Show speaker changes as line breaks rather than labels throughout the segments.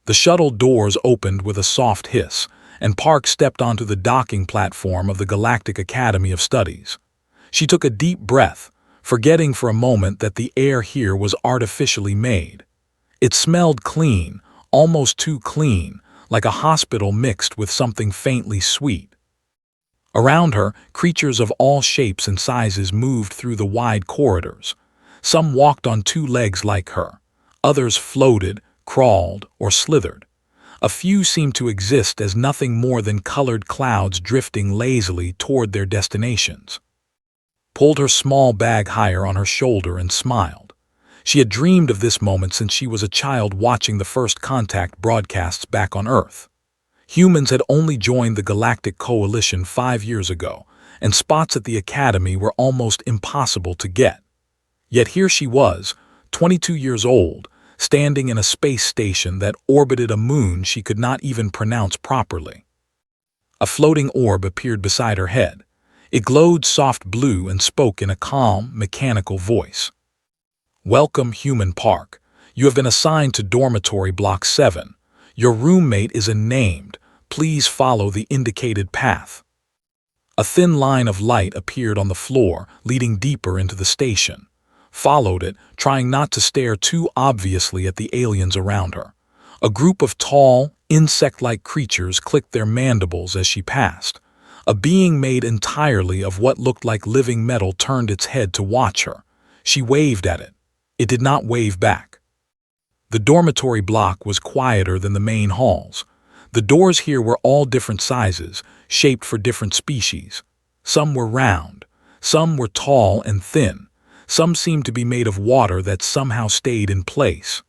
The shuttle doors opened with a soft hiss, and Park stepped onto the docking platform of the Galactic Academy of Studies. She took a deep breath, forgetting for a moment that the air here was artificially made. It smelled clean, almost too clean, like a hospital mixed with something faintly sweet. Around her, creatures of all shapes and sizes moved through the wide corridors. Some walked on two legs like her. Others floated, crawled, or slithered. A few seemed to exist as nothing more than colored clouds drifting lazily toward their destinations. Pulled her small bag higher on her shoulder and smiled. She had dreamed of this moment since she was a child watching the first contact broadcasts back on Earth. Humans had only joined the Galactic Coalition 5 years ago, and spots at the Academy were almost impossible to get. Yet here she was, 22 years old, standing in a space station that orbited a moon she could not even pronounce properly. A floating orb appeared beside her head. It glowed soft blue and spoke in a calm, mechanical voice. "Welcome, Human Park. You have been assigned to Dormitory Block 7. Your roommate is unnamed. Please follow the indicated path." A thin line of light appeared on the floor, leading deeper into the station. Followed it, trying not to stare too obviously at the aliens around her. A group of tall, insect-like creatures clicked their mandibles as she passed. A being made entirely of what looked like living metal turned its head to watch her. She waved at it. It did not wave back. The dormitory block was quieter than the main halls. The doors here were all different sizes, shaped for different species. Some were round. Some were tall and thin. Some seemed to be made of water that somehow stayed in place.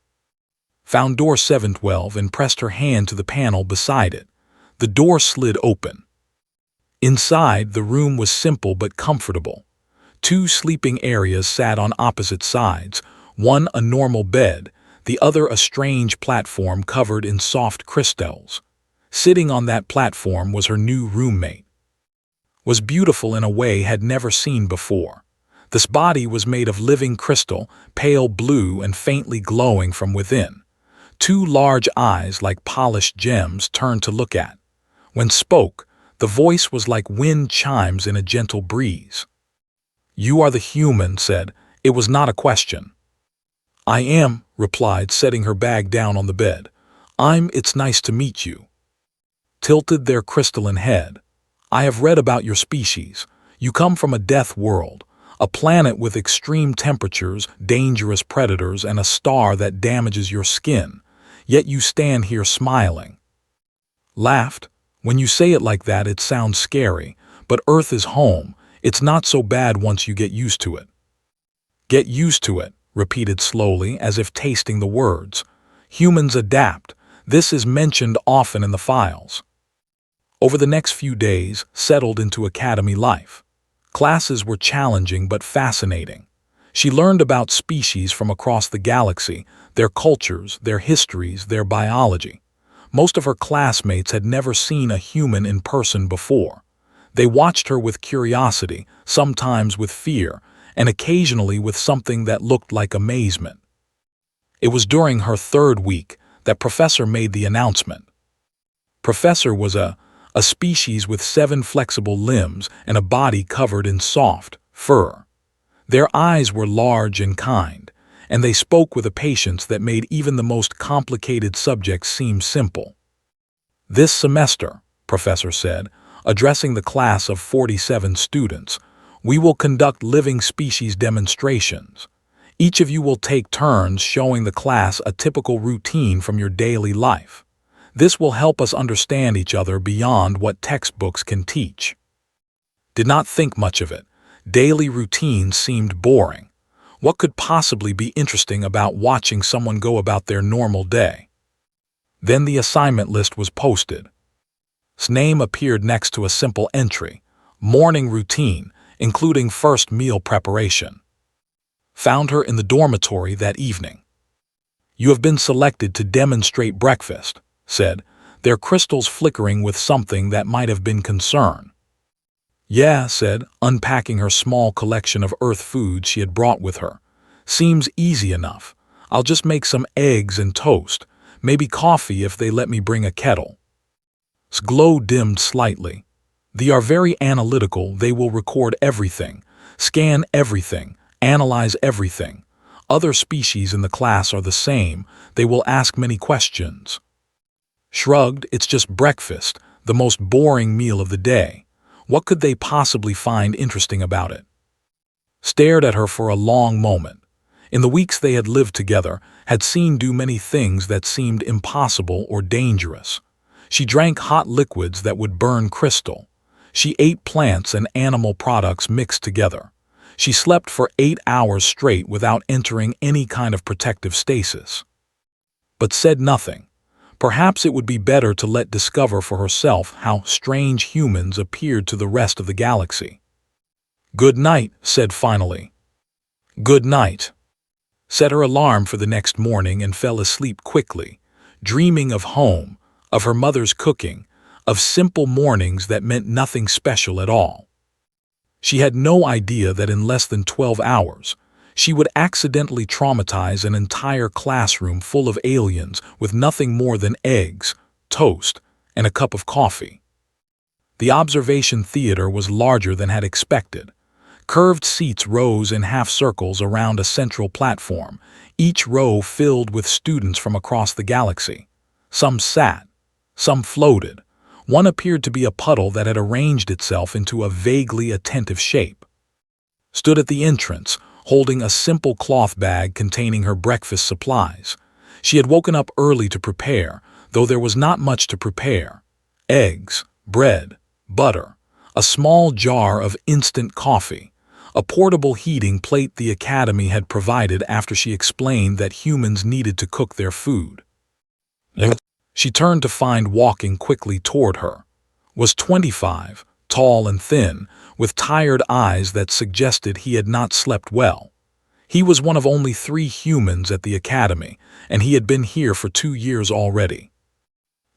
Found door 712 and pressed her hand to the panel beside it. The door slid open. Inside, the room was simple but comfortable. 2 sleeping areas sat on opposite sides, one a normal bed, the other a strange platform covered in soft crystals. Sitting on that platform was her new roommate. Was beautiful in a way had never seen before. This body was made of living crystal, pale blue and faintly glowing from within. 2 large eyes like polished gems turned to look at. When spoke, the voice was like wind chimes in a gentle breeze. "You are the human," said. It was not a question. "I am," replied, setting her bag down on the bed. It's nice to meet you." Tilted their crystalline head. "I have read about your species. You come from a death world. A planet with extreme temperatures, dangerous predators, and a star that damages your skin. Yet you stand here smiling." Laughed. "When you say it like that, it sounds scary, but Earth is home. It's not so bad once you get used to it." "Get used to it," repeated slowly, as if tasting the words. "Humans adapt. This is mentioned often in the files." Over the next few days, settled into academy life. Classes were challenging but fascinating. She learned about species from across the galaxy, their cultures, their histories, their biology. Most of her classmates had never seen a human in person before. They watched her with curiosity, sometimes with fear, and occasionally with something that looked like amazement. It was during her 3rd week that Professor made the announcement. Professor was a species with 7 flexible limbs and a body covered in soft fur. Their eyes were large and kind, and they spoke with a patience that made even the most complicated subjects seem simple. "This semester," Professor said, addressing the class of 47 students, "we will conduct living species demonstrations. Each of you will take turns showing the class a typical routine from your daily life. This will help us understand each other beyond what textbooks can teach." Did not think much of it. Daily routines seemed boring. What could possibly be interesting about watching someone go about their normal day? Then the assignment list was posted. His name appeared next to a simple entry, "Morning routine, including first meal preparation." Found her in the dormitory that evening. "You have been selected to demonstrate breakfast," said, their crystals flickering with something that might have been concern. "Yeah," said, unpacking her small collection of Earth foods she had brought with her. "Seems easy enough. I'll just make some eggs and toast, Maybe coffee if they let me bring a kettle. His glow dimmed slightly. They are very analytical. They will record everything, scan everything, analyze everything. Other species in the class are the same. They will ask many questions. Shrugged, it's just breakfast, the most boring meal of the day. What could they possibly find interesting about it? Stared at her for a long moment. In the weeks they had lived together, had seen do many things that seemed impossible or dangerous. She drank hot liquids that would burn crystal. She ate plants and animal products mixed together. She slept for 8 hours straight without entering any kind of protective stasis. But said nothing. Perhaps it would be better to let discover for herself how strange humans appeared to the rest of the galaxy. "Good night," said finally. "Good night." Set her alarm for the next morning and fell asleep quickly, dreaming of home, of her mother's cooking, of simple mornings that meant nothing special at all. She had no idea that in less than 12 hours, she would accidentally traumatize an entire classroom full of aliens with nothing more than eggs, toast, and a cup of coffee. The observation theater was larger than had expected. Curved seats rose in half circles around a central platform, each row filled with students from across the galaxy. Some sat, some floated. One appeared to be a puddle that had arranged itself into a vaguely attentive shape. Stood at the entrance, holding a simple cloth bag containing her breakfast supplies. She had woken up early to prepare, though there was not much to prepare. Eggs, bread, butter, a small jar of instant coffee, a portable heating plate the Academy had provided after she explained that humans needed to cook their food. She turned to find walking quickly toward her. Was 25, tall and thin, with tired eyes that suggested he had not slept well. He was one of only 3 humans at the Academy, and he had been here for 2 years already.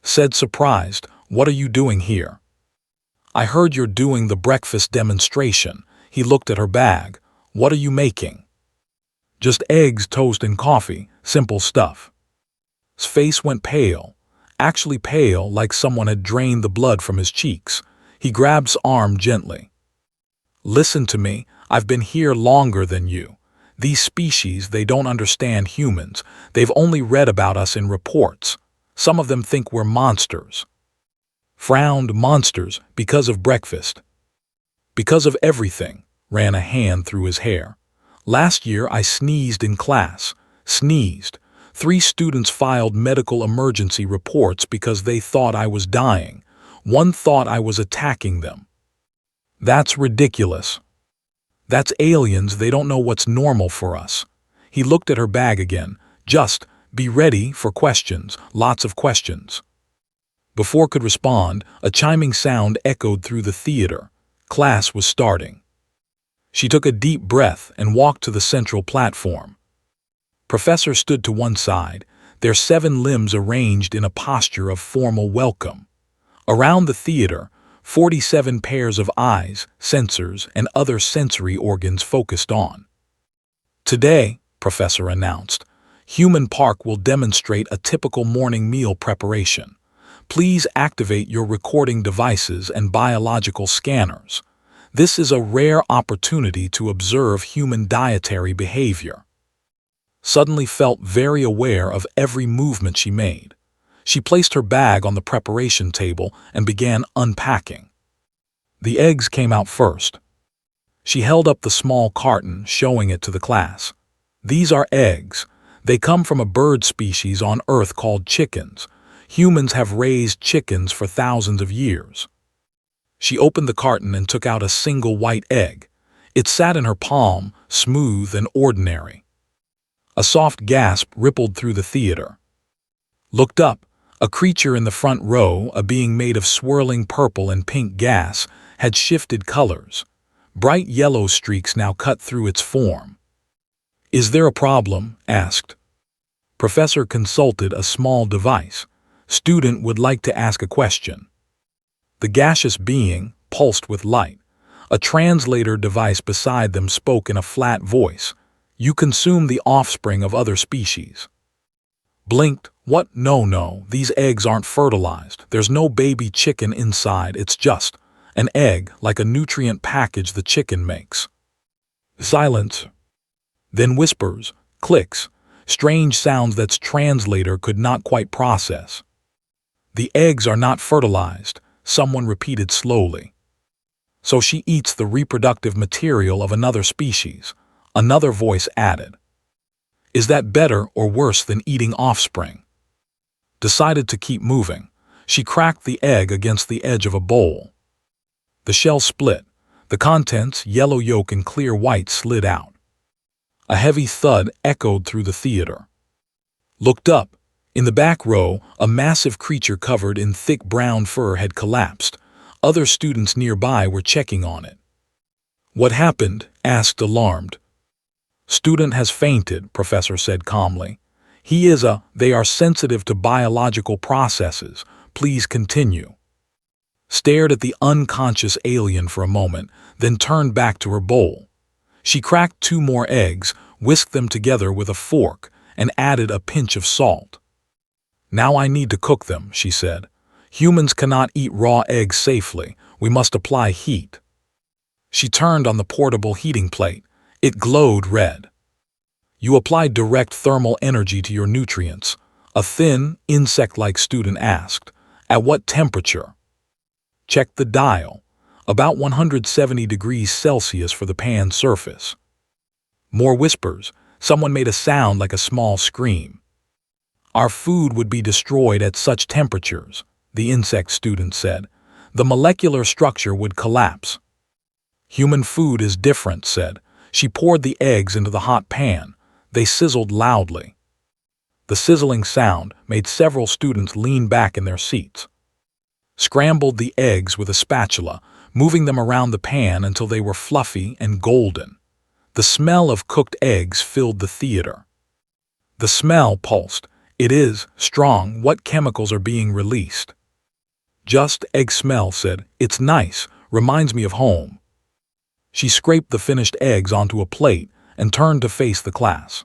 Said surprised, "What are you doing here?" "I heard you're doing the breakfast demonstration." He looked at her bag. "What are you making?" "Just eggs, toast, and coffee. Simple stuff." His face went pale, actually pale like someone had drained the blood from his cheeks. He grabbed his arm gently. "Listen to me. I've been here longer than you. These species, they don't understand humans. They've only read about us in reports. Some of them think we're monsters." Frowned. "Monsters, because of breakfast." "Because of everything," ran a hand through his hair. "Last year I sneezed in class. Sneezed. 3 students filed medical emergency reports because they thought I was dying. One thought I was attacking them." "That's ridiculous." "That's aliens. They don't know what's normal for us." He looked at her bag again. "Just be ready for questions, lots of questions." Before could respond, a chiming sound echoed through the theater. Class was starting. She took a deep breath and walked to the central platform. Professor stood to one side, their 7 limbs arranged in a posture of formal welcome. Around the theater, 47 pairs of eyes, sensors, and other sensory organs focused on. "Today," Professor announced, "Human Park will demonstrate a typical morning meal preparation. Please activate your recording devices and biological scanners. This is a rare opportunity to observe human dietary behavior." Suddenly felt very aware of every movement she made. She placed her bag on the preparation table and began unpacking. The eggs came out first. She held up the small carton, showing it to the class. "These are eggs. They come from a bird species on Earth called chickens. Humans have raised chickens for thousands of years." She opened the carton and took out a single white egg. It sat in her palm, smooth and ordinary. A soft gasp rippled through the theater. Looked up. A creature in the front row, a being made of swirling purple and pink gas, had shifted colors. Bright yellow streaks now cut through its form. "Is there a problem?" asked. Professor consulted a small device. "Student would like to ask a question." The gaseous being pulsed with light. A translator device beside them spoke in a flat voice. "You consume the offspring of other species." Blinked, What? No, these eggs aren't fertilized. There's no baby chicken inside. It's just an egg, like a nutrient package the chicken makes. Silence. Then whispers, clicks, strange sounds that translator could not quite process. The eggs are not fertilized, someone repeated slowly. So she eats the reproductive material of another species, another voice added. Is that better or worse than eating offspring? Decided to keep moving, she cracked the egg against the edge of a bowl. The shell split, the contents, yellow yolk and clear white, slid out. A heavy thud echoed through the theater. Looked up. In the back row, a massive creature covered in thick brown fur had collapsed. Other students nearby were checking on it. What happened? Asked alarmed. Student has fainted, professor said calmly. They are sensitive to biological processes. Please continue. Stared at the unconscious alien for a moment, then turned back to her bowl. She cracked 2 more eggs, whisked them together with a fork, and added a pinch of salt. Now I need to cook them, she said. Humans cannot eat raw eggs safely. We must apply heat. She turned on the portable heating plate. It glowed red. You apply direct thermal energy to your nutrients, a thin, insect-like student asked. At what temperature? Checked the dial. About 170 degrees Celsius for the pan surface. More whispers. Someone made a sound like a small scream. Our food would be destroyed at such temperatures, the insect student said. The molecular structure would collapse. Human food is different, said. She poured the eggs into the hot pan. They sizzled loudly. The sizzling sound made several students lean back in their seats. Scrambled the eggs with a spatula, moving them around the pan until they were fluffy and golden. The smell of cooked eggs filled the theater. The smell pulsed. It is strong. What chemicals are being released? Just egg smell, said. It's nice. Reminds me of home. She scraped the finished eggs onto a plate and turned to face the class.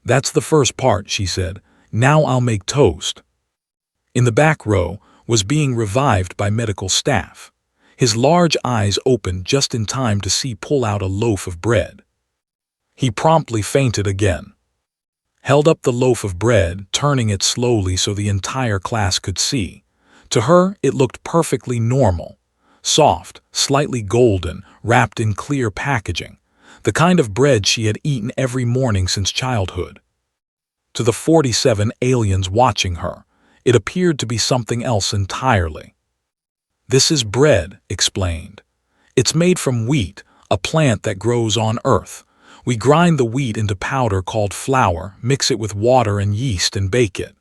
That's the first part, she said. Now I'll make toast. In the back row was being revived by medical staff. His large eyes opened just in time to see pull out a loaf of bread. He promptly fainted again. Held up the loaf of bread, turning it slowly so the entire class could see. To her, it looked perfectly normal. Soft, slightly golden, wrapped in clear packaging. The kind of bread she had eaten every morning since childhood. To the 47 aliens watching her, it appeared to be something else entirely. This is bread, explained. It's made from wheat, a plant that grows on Earth. We grind the wheat into powder called flour, mix it with water and yeast and bake it.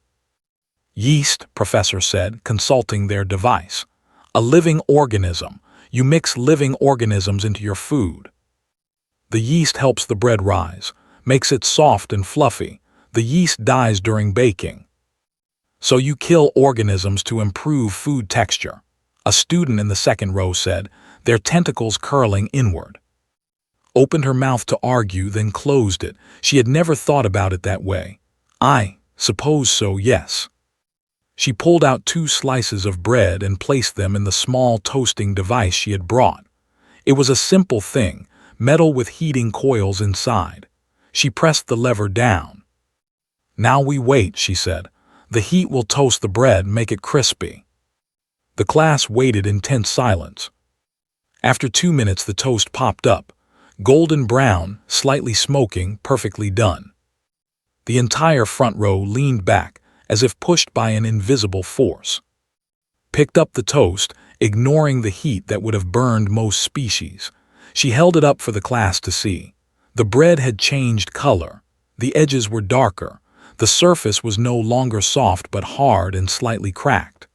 Yeast, professor said, consulting their device. A living organism. You mix living organisms into your food. The yeast helps the bread rise, makes it soft and fluffy. The yeast dies during baking. So you kill organisms to improve food texture. A student in the second row said, their tentacles curling inward. Opened her mouth to argue, then closed it. She had never thought about it that way. I suppose so, yes. She pulled out 2 slices of bread and placed them in the small toasting device she had brought. It was a simple thing, metal with heating coils inside. She pressed the lever down. Now we wait, she said. The heat will toast the bread, make it crispy. The class waited in tense silence. After 2 minutes, the toast popped up. Golden brown, slightly smoking, perfectly done. The entire front row leaned back, as if pushed by an invisible force. Picked up the toast, ignoring the heat that would have burned most species. She held it up for the class to see. The bread had changed color. The edges were darker. The surface was no longer soft but hard and slightly cracked.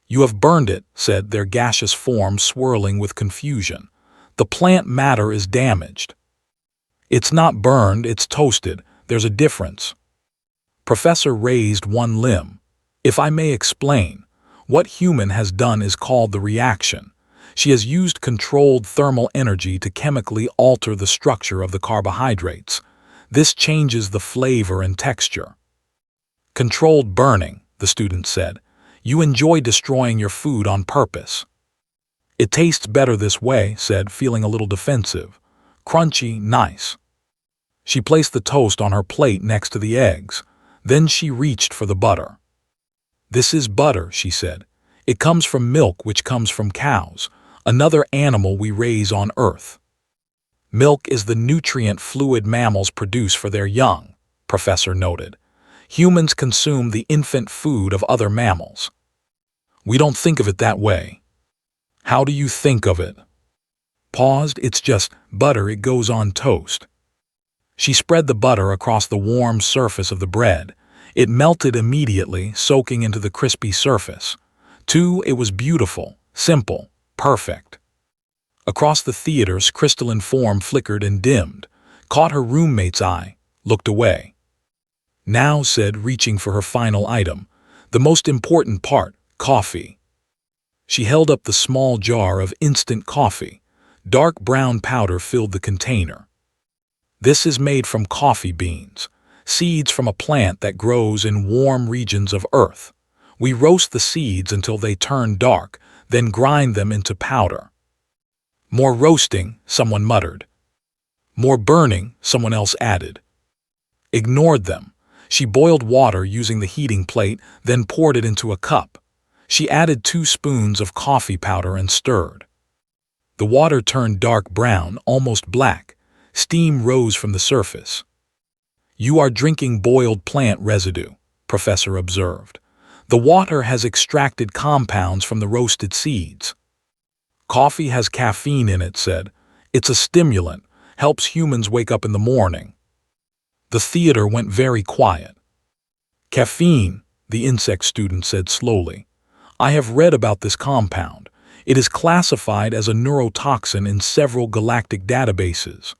You have burned it, said their gaseous form swirling with confusion. The plant matter is damaged. It's not burned, it's toasted. There's a difference. Professor raised one limb. If I may explain, what human has done is called the reaction. She has used controlled thermal energy to chemically alter the structure of the carbohydrates. This changes the flavor and texture. Controlled burning, the student said. You enjoy destroying your food on purpose. It tastes better this way, said, feeling a little defensive. Crunchy, nice. She placed the toast on her plate next to the eggs. Then she reached for the butter. This is butter, she said. It comes from milk, which comes from cows, another animal we raise on Earth. Milk is the nutrient fluid mammals produce for their young, Professor noted. Humans consume the infant food of other mammals. We don't think of it that way. How do you think of it? Paused, it's just butter, it goes on toast. She spread the butter across the warm surface of the bread. It melted immediately, soaking into the crispy surface. Too, it was beautiful, simple, perfect. Across the theater's crystalline form flickered and dimmed, caught her roommate's eye, looked away. Now, said, reaching for her final item, the most important part, coffee. She held up the small jar of instant coffee. Dark brown powder filled the container. This is made from coffee beans, seeds from a plant that grows in warm regions of Earth. We roast the seeds until they turn dark, then grind them into powder. More roasting, someone muttered. More burning, someone else added. Ignored them. She boiled water using the heating plate, then poured it into a cup. She added 2 spoons of coffee powder and stirred. The water turned dark brown, almost black. Steam rose from the surface. You are drinking boiled plant residue, Professor observed. The water has extracted compounds from the roasted seeds. Coffee has caffeine in it, said. It's a stimulant, helps humans wake up in the morning. The theater went very quiet. Caffeine, the insect student said slowly. I have read about this compound. It is classified as a neurotoxin in several galactic databases.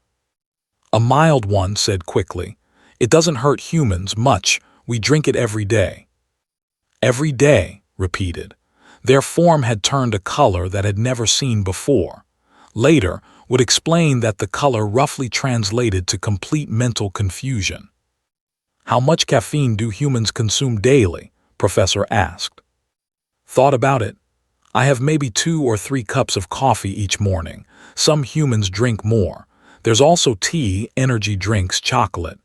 A mild one, said quickly. It doesn't hurt humans much. We drink it every day. Every day, repeated. Their form had turned a color that had never seen before. Later, would explain that the color roughly translated to complete mental confusion. How much caffeine do humans consume daily? Professor asked. Thought about it. I have maybe 2 or 3 cups of coffee each morning. Some humans drink more. There's also tea, energy drinks, chocolate.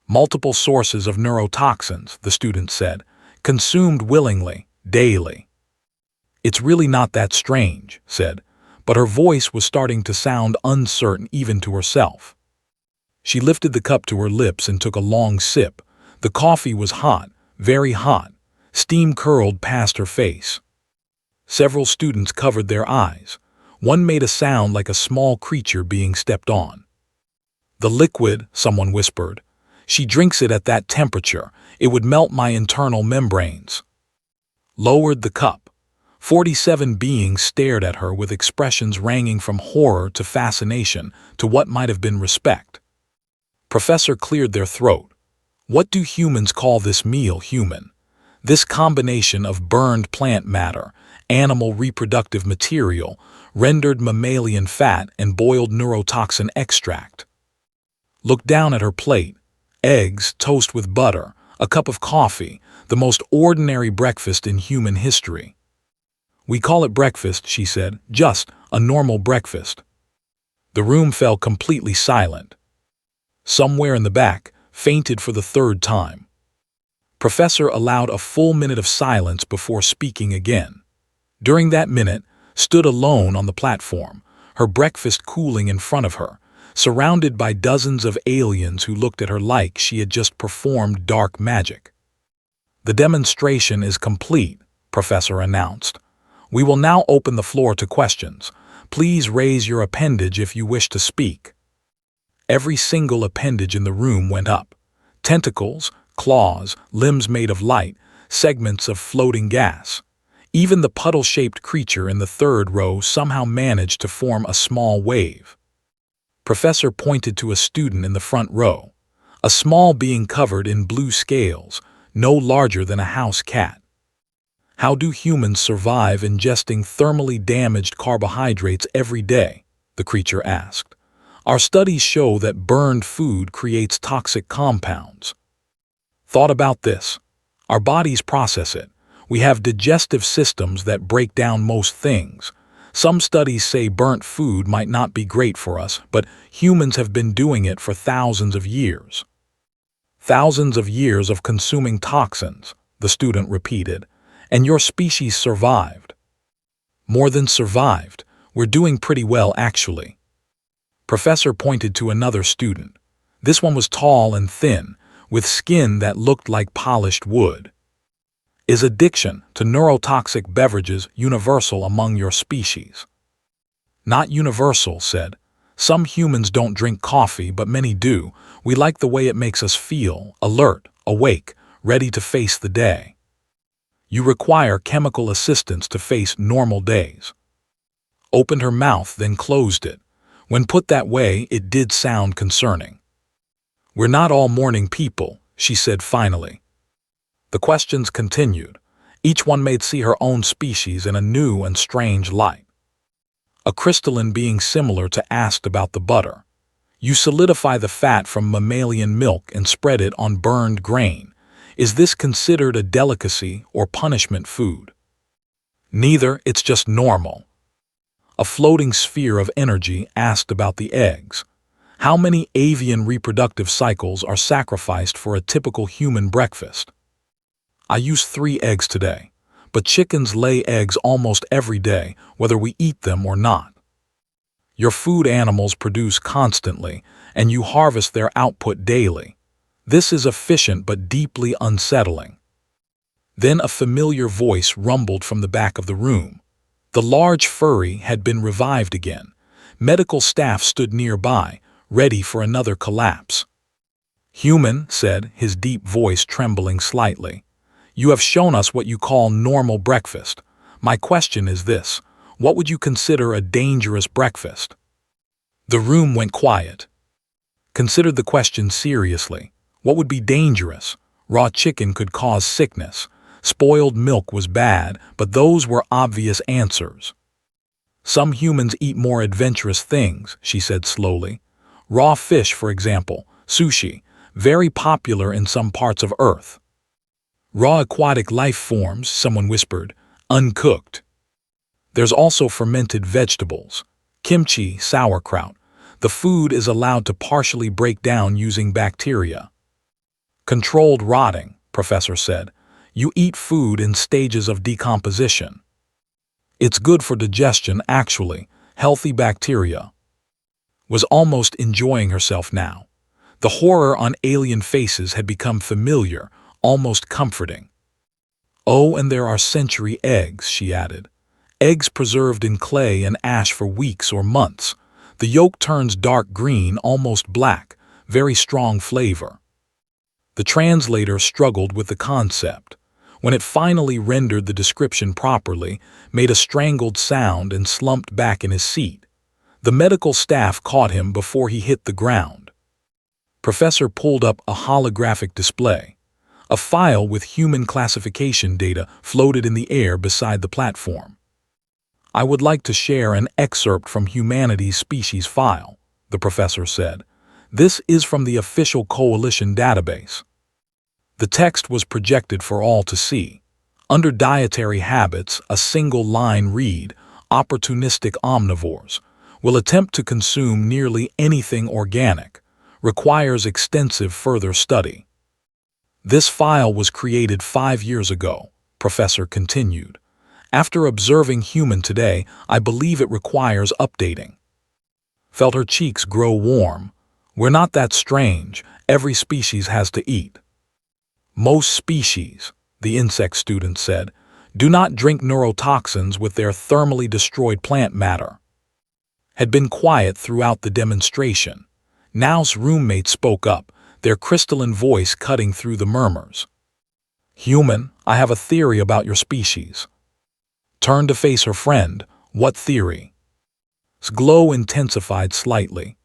Multiple sources of neurotoxins, the student said, consumed willingly, daily. It's really not that strange, said, but her voice was starting to sound uncertain even to herself. She lifted the cup to her lips and took a long sip. The coffee was hot, very hot. Steam curled past her face. Several students covered their eyes. One made a sound like a small creature being stepped on. The liquid, someone whispered. She drinks it at that temperature. It would melt my internal membranes. Lowered the cup. 47 beings stared at her with expressions ranging from horror to fascination to what might have been respect. Professor cleared their throat. What do humans call this meal, human? This combination of burned plant matter, animal reproductive material, rendered mammalian fat, and boiled neurotoxin extract. Looked down at her plate. Eggs, toast with butter, a cup of coffee, the most ordinary breakfast in human history. We call it breakfast, she said, just a normal breakfast. The room fell completely silent. Somewhere in the back, fainted for the 3rd time. Professor allowed a full minute of silence before speaking again. During that minute, stood alone on the platform, her breakfast cooling in front of her, surrounded by dozens of aliens who looked at her like she had just performed dark magic. The demonstration is complete, Professor announced. We will now open the floor to questions. Please raise your appendage if you wish to speak. Every single appendage in the room went up. Tentacles, claws, limbs made of light, segments of floating gas. Even the puddle-shaped creature in the 3rd row somehow managed to form a small wave. Professor pointed to a student in the front row, a small being covered in blue scales, no larger than a house cat. How do humans survive ingesting thermally damaged carbohydrates every day? The creature asked. Our studies show that burned food creates toxic compounds. Thought about this. Our bodies process it. We have digestive systems that break down most things. Some studies say burnt food might not be great for us, but humans have been doing it for thousands of years. Thousands of years of consuming toxins, the student repeated, and your species survived. More than survived, we're doing pretty well actually. Professor pointed to another student. This one was tall and thin, with skin that looked like polished wood. Is addiction to neurotoxic beverages universal among your species? Not universal, said. Some humans don't drink coffee, but many do. We like the way it makes us feel, alert, awake, ready to face the day. You require chemical assistance to face normal days. Opened her mouth, then closed it. When put that way, it did sound concerning. We're not all morning people, she said finally. The questions continued. Each one made see her own species in a new and strange light. A crystalline being similar to asked about the butter. You solidify the fat from mammalian milk and spread it on burned grain. Is this considered a delicacy or punishment food? Neither, it's just normal. A floating sphere of energy asked about the eggs. How many avian reproductive cycles are sacrificed for a typical human breakfast? I use 3 eggs today, but chickens lay eggs almost every day, whether we eat them or not. Your food animals produce constantly, and you harvest their output daily. This is efficient but deeply unsettling. Then a familiar voice rumbled from the back of the room. The large furry had been revived again. Medical staff stood nearby, ready for another collapse. Human, said, his deep voice trembling slightly. You have shown us what you call normal breakfast. My question is this: what would you consider a dangerous breakfast? The room went quiet. Considered the question seriously. What would be dangerous? Raw chicken could cause sickness. Spoiled milk was bad, but those were obvious answers. Some humans eat more adventurous things, she said slowly. Raw fish, for example, sushi, very popular in some parts of Earth. Raw aquatic life forms, someone whispered, uncooked. There's also fermented vegetables, kimchi, sauerkraut. The food is allowed to partially break down using bacteria. Controlled rotting, Professor said. You eat food in stages of decomposition. It's good for digestion, actually, healthy bacteria. Was almost enjoying herself now. The horror on alien faces had become familiar, almost comforting. Oh, and there are century eggs, she added. Eggs preserved in clay and ash for weeks or months. The yolk turns dark green, almost black, very strong flavor. The translator struggled with the concept. When it finally rendered the description properly, made a strangled sound and slumped back in his seat. The medical staff caught him before he hit the ground. Professor pulled up a holographic display. A file with human classification data floated in the air beside the platform. I would like to share an excerpt from Humanity's species file, the professor said. This is from the official coalition database. The text was projected for all to see. Under dietary habits, a single line read, opportunistic omnivores, will attempt to consume nearly anything organic, requires extensive further study. This file was created 5 years ago, Professor continued. After observing human today, I believe it requires updating. Felt her cheeks grow warm. We're not that strange. Every species has to eat. Most species, the insect student said, do not drink neurotoxins with their thermally destroyed plant matter. Had been quiet throughout the demonstration. Now's roommate spoke up, their crystalline voice cutting through the murmurs. Human, I have a theory about your species. Turned to face her friend. What theory? His glow intensified slightly.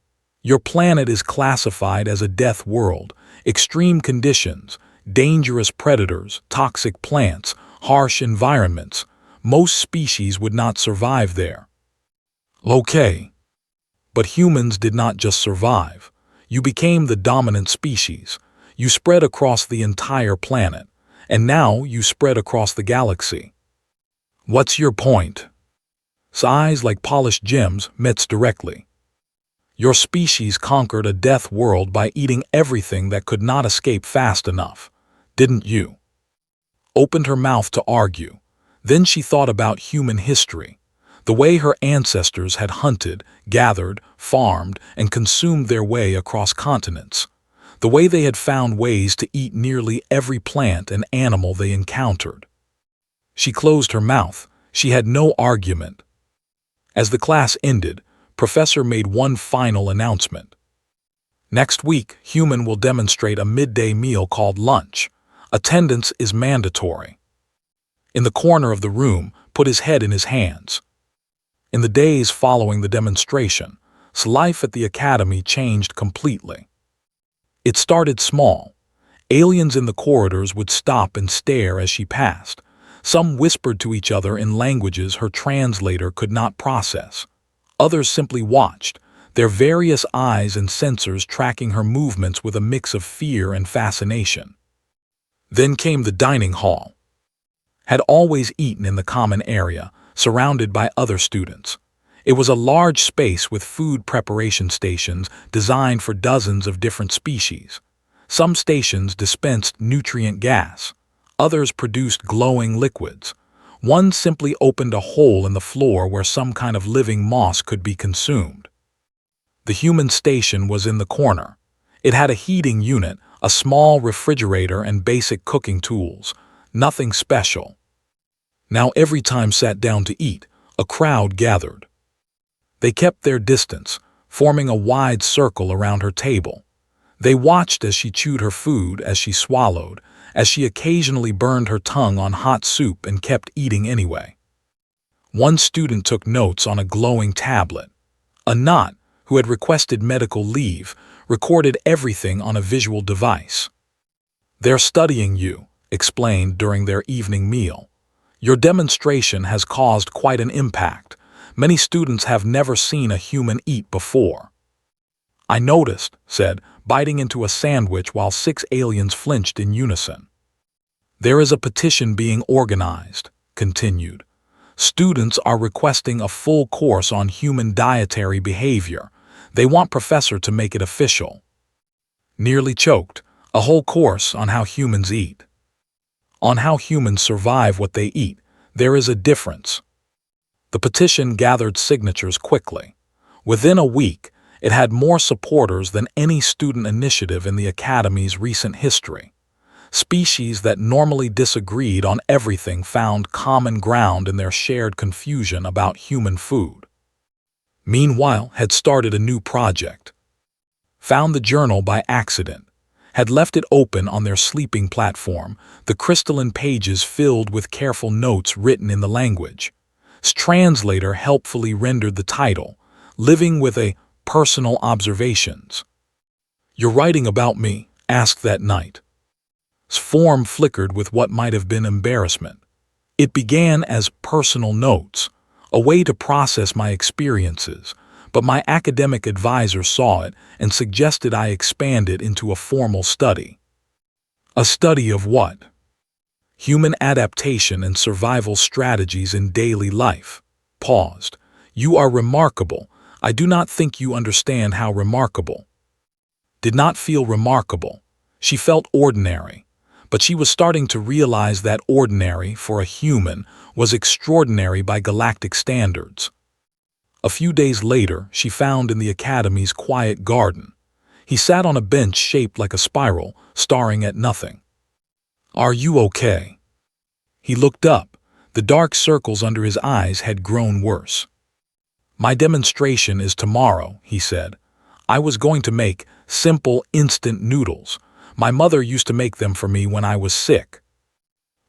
Your planet is classified as a death world. Extreme conditions, dangerous predators, toxic plants, harsh environments. Most species would not survive there. Okay. But humans did not just survive. You became the dominant species. You spread across the entire planet, and now you spread across the galaxy. What's your point? Eyes like polished gems met directly. Your species conquered a death world by eating everything that could not escape fast enough, didn't you? Opened her mouth to argue. Then she thought about human history, the way her ancestors had hunted, gathered, farmed, and consumed their way across continents, the way they had found ways to eat nearly every plant and animal they encountered. She closed her mouth. She had no argument. As the class ended, Professor made one final announcement. Next week, human will demonstrate a midday meal called lunch. Attendance is mandatory. In the corner of the room, put his head in his hands. In the days following the demonstration, life at the academy changed completely. It started small. Aliens in the corridors would stop and stare as she passed. Some whispered to each other in languages her translator could not process. Others simply watched, their various eyes and sensors tracking her movements with a mix of fear and fascination. Then came the dining hall. Had always eaten in the common area, surrounded by other students. It was a large space with food preparation stations designed for dozens of different species. Some stations dispensed nutrient gas. Others produced glowing liquids. One simply opened a hole in the floor where some kind of living moss could be consumed. The human station was in the corner. It had a heating unit, a small refrigerator, and basic cooking tools. Nothing special. Now every time sat down to eat, a crowd gathered. They kept their distance, forming a wide circle around her table. They watched as she chewed her food, as she swallowed, as she occasionally burned her tongue on hot soup and kept eating anyway. One student took notes on a glowing tablet. A knot, who had requested medical leave, recorded everything on a visual device. "They're studying you," explained during their evening meal. "Your demonstration has caused quite an impact. Many students have never seen a human eat before." "I noticed," said, biting into a sandwich while 6 aliens flinched in unison. "There is a petition being organized," continued. "Students are requesting a full course on human dietary behavior. They want Professor to make it official." Nearly choked. "A whole course on how humans eat. On how humans survive what they eat. There is a difference." The petition gathered signatures quickly. Within a week, it had more supporters than any student initiative in the Academy's recent history. Species that normally disagreed on everything found common ground in their shared confusion about human food. Meanwhile, had started a new project. Found the journal by accident. Had left it open on their sleeping platform, the crystalline pages filled with careful notes written in the language. Translator helpfully rendered the title, Living with a Personal Observations. "You're writing about me?" asked that night. Form flickered with what might have been embarrassment. It began as personal notes, a way to process my experiences, but my academic advisor saw it and suggested I expand it into a formal study. A study of what? Human adaptation and survival strategies in daily life. Paused. "You are remarkable. I do not think you understand how remarkable." Did not feel remarkable. She felt ordinary. But she was starting to realize that ordinary, for a human, was extraordinary by galactic standards. A few days later, she found in the Academy's quiet garden. He sat on a bench shaped like a spiral, staring at nothing. "Are you okay?" He looked up. The dark circles under his eyes had grown worse. "My demonstration is tomorrow," he said. "I was going to make simple, instant noodles. My mother used to make them for me when I was sick."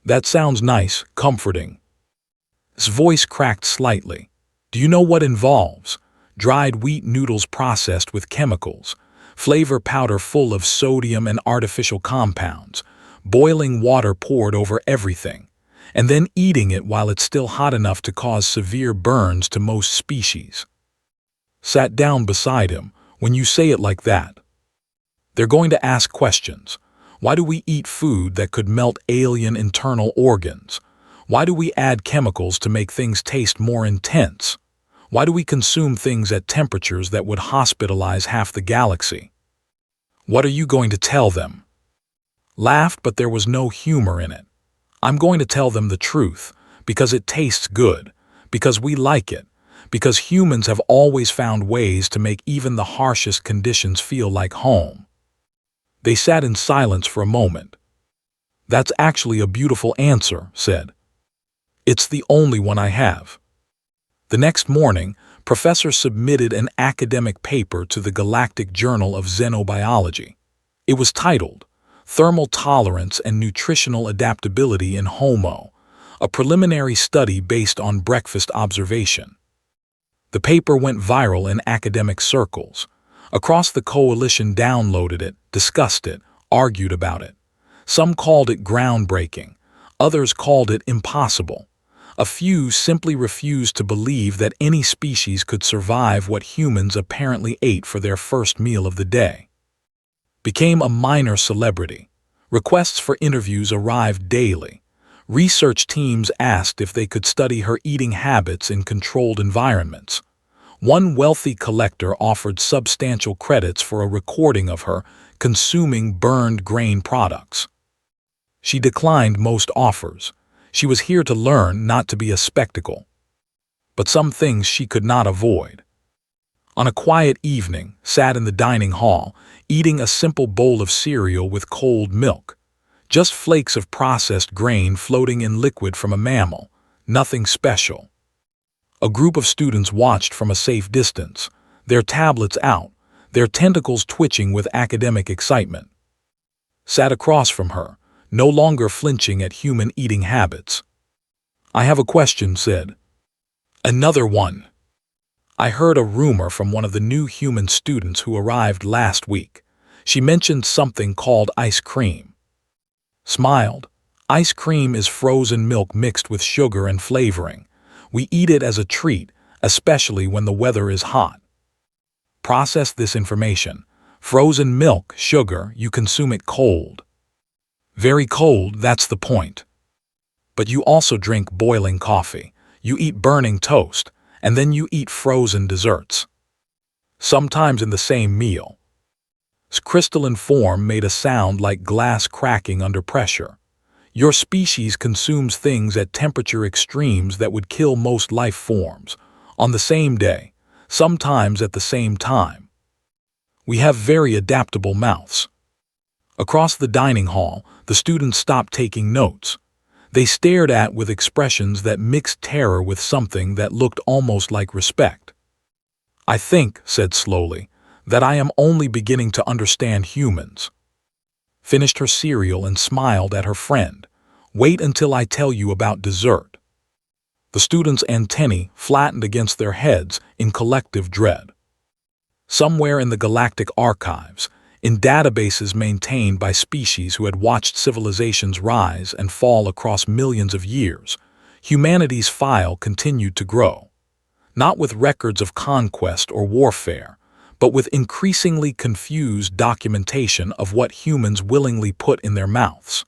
"That sounds nice, comforting." His voice cracked slightly. "Do you know what involves? Dried wheat noodles processed with chemicals, flavor powder full of sodium and artificial compounds, boiling water poured over everything, and then eating it while it's still hot enough to cause severe burns to most species." Sat down beside him. "When you say it like that, they're going to ask questions. Why do we eat food that could melt alien internal organs? Why do we add chemicals to make things taste more intense? Why do we consume things at temperatures that would hospitalize half the galaxy? What are you going to tell them? Laughed, but there was no humor in it. I'm going to tell them the truth, because it tastes good, because we like it, because humans have always found ways to make even the harshest conditions feel like home. They sat in silence for a moment. That's actually a beautiful answer, said. It's the only one I have. The next morning, Professor submitted an academic paper to the Galactic Journal of Xenobiology. It was titled, Thermal Tolerance and Nutritional Adaptability in Homo, a preliminary study based on breakfast observation. The paper went viral in academic circles. Across the coalition downloaded it, discussed it, argued about it. Some called it groundbreaking. Others called it impossible. A few simply refused to believe that any species could survive what humans apparently ate for their first meal of the day. Became a minor celebrity. Requests for interviews arrived daily. Research teams asked if they could study her eating habits in controlled environments. One wealthy collector offered substantial credits for a recording of her consuming burned grain products. She declined most offers. She was here to learn, not to be a spectacle. But some things she could not avoid. On a quiet evening, sat in the dining hall, eating a simple bowl of cereal with cold milk. Just flakes of processed grain floating in liquid from a mammal. Nothing special. A group of students watched from a safe distance, their tablets out, their tentacles twitching with academic excitement. Sat across from her, no longer flinching at human eating habits. I have a question, said. Another one. I heard a rumor from one of the new human students who arrived last week. She mentioned something called ice cream. Smiled. Ice cream is frozen milk mixed with sugar and flavoring. We eat it as a treat, especially when the weather is hot. Process this information. Frozen milk, sugar, you consume it cold. Very cold, that's the point. But you also drink boiling coffee, you eat burning toast, and then you eat frozen desserts. Sometimes in the same meal. Crystalline form made a sound like glass cracking under pressure. Your species consumes things at temperature extremes that would kill most life forms, on the same day, sometimes at the same time. We have very adaptable mouths. Across the dining hall, the students stopped taking notes. They stared at with expressions that mixed terror with something that looked almost like respect. I think, said slowly, that I am only beginning to understand humans. Finished her cereal and smiled at her friend. Wait until I tell you about dessert. The students' antennae flattened against their heads in collective dread. Somewhere in the galactic archives, in databases maintained by species who had watched civilizations rise and fall across millions of years, humanity's file continued to grow, not with records of conquest or warfare, but with increasingly confused documentation of what humans willingly put in their mouths.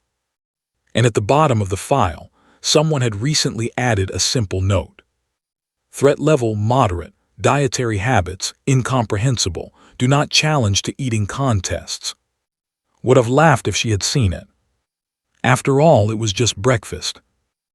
And at the bottom of the file, someone had recently added a simple note. Threat level moderate, dietary habits incomprehensible, do not challenge to eating contests. Would have laughed if she had seen it. After all, it was just breakfast.